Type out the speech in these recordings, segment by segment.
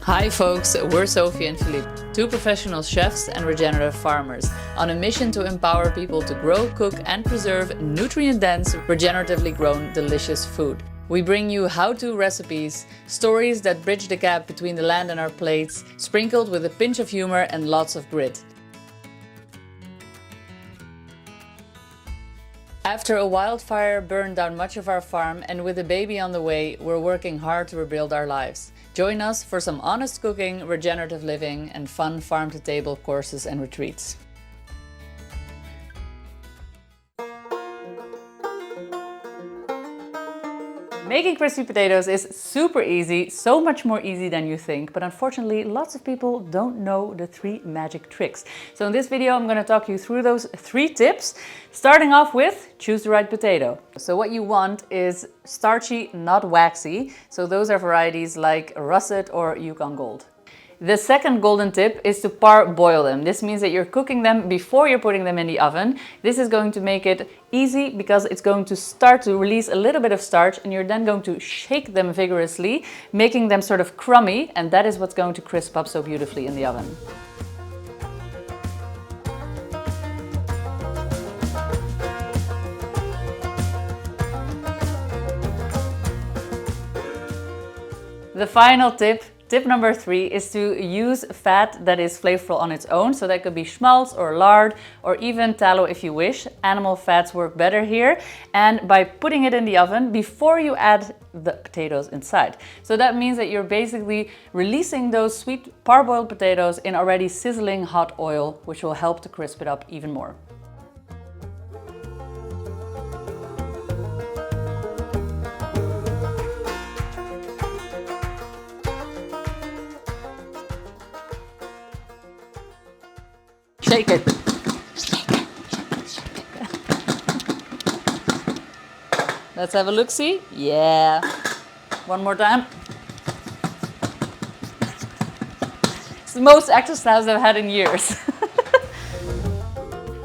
Hi folks, we're Sophie and Philippe, two professional chefs and regenerative farmers, on a mission to empower people to grow, cook and preserve nutrient-dense, regeneratively grown, delicious food. We bring you how-to recipes, stories that bridge the gap between the land and our plates, sprinkled with a pinch of humor and lots of grit. After a wildfire burned down much of our farm, and with a baby on the way, we're working hard to rebuild our lives. Join us for some honest cooking, regenerative living and fun farm-to-table courses and retreats. Making crispy potatoes is super easy, so much more easy than you think, but unfortunately lots of people don't know the 3 magic tricks. So in this video I'm going to talk you through those 3 tips, starting off with choose the right potato. So what you want is starchy, not waxy, so those are varieties like russet or Yukon Gold. The second golden tip is to parboil them. This means that you're cooking them before you're putting them in the oven. This is going to make it easy because it's going to start to release a little bit of starch, and you're then going to shake them vigorously, making them sort of crummy, and that is what's going to crisp up so beautifully in the oven. The final tip number 3 is to use fat that is flavorful on its own. So that could be schmalz or lard or even tallow if you wish. Animal fats work better here. And by putting it in the oven before you add the potatoes inside. So that means that you're basically releasing those sweet parboiled potatoes in already sizzling hot oil, which will help to crisp it up even more. Shake it. Let's have a look-see. Yeah. One more time. It's the most exercise I've had in years.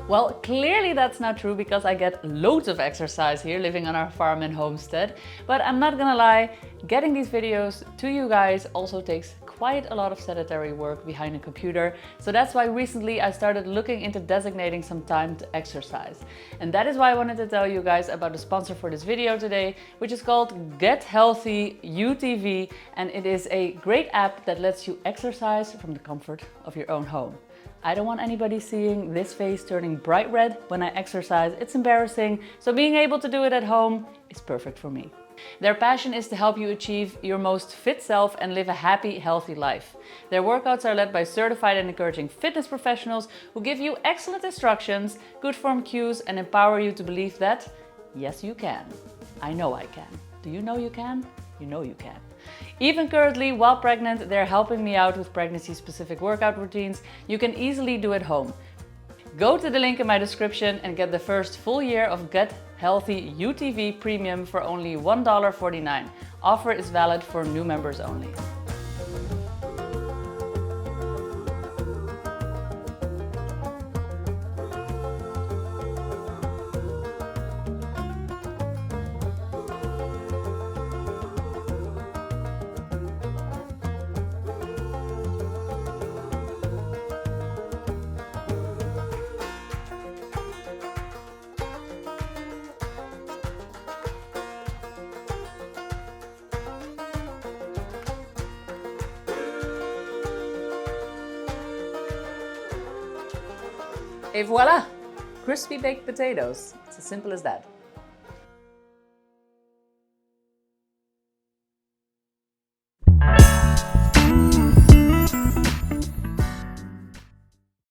Well, clearly that's not true because I get loads of exercise here living on our farm and homestead. But I'm not gonna lie, getting these videos to you guys also takes quite a lot of sedentary work behind a computer. So that's why recently I started looking into designating some time to exercise. And that is why I wanted to tell you guys about the sponsor for this video today, which is called Get Healthy UTV. And it is a great app that lets you exercise from the comfort of your own home. I don't want anybody seeing this face turning bright red when I exercise. It's embarrassing, so being able to do it at home is perfect for me. Their passion is to help you achieve your most fit self and live a happy, healthy life. Their workouts are led by certified and encouraging fitness professionals who give you excellent instructions, good form cues, and empower you to believe that, yes, you can. I know I can. Do you know you can? You know you can. Even currently, while pregnant, they're helping me out with pregnancy-specific workout routines you can easily do at home. Go to the link in my description and get the first full year of Get Healthy UTV Premium for only $1.49. Offer is valid for new members only. Et voila! Crispy baked potatoes. It's as simple as that.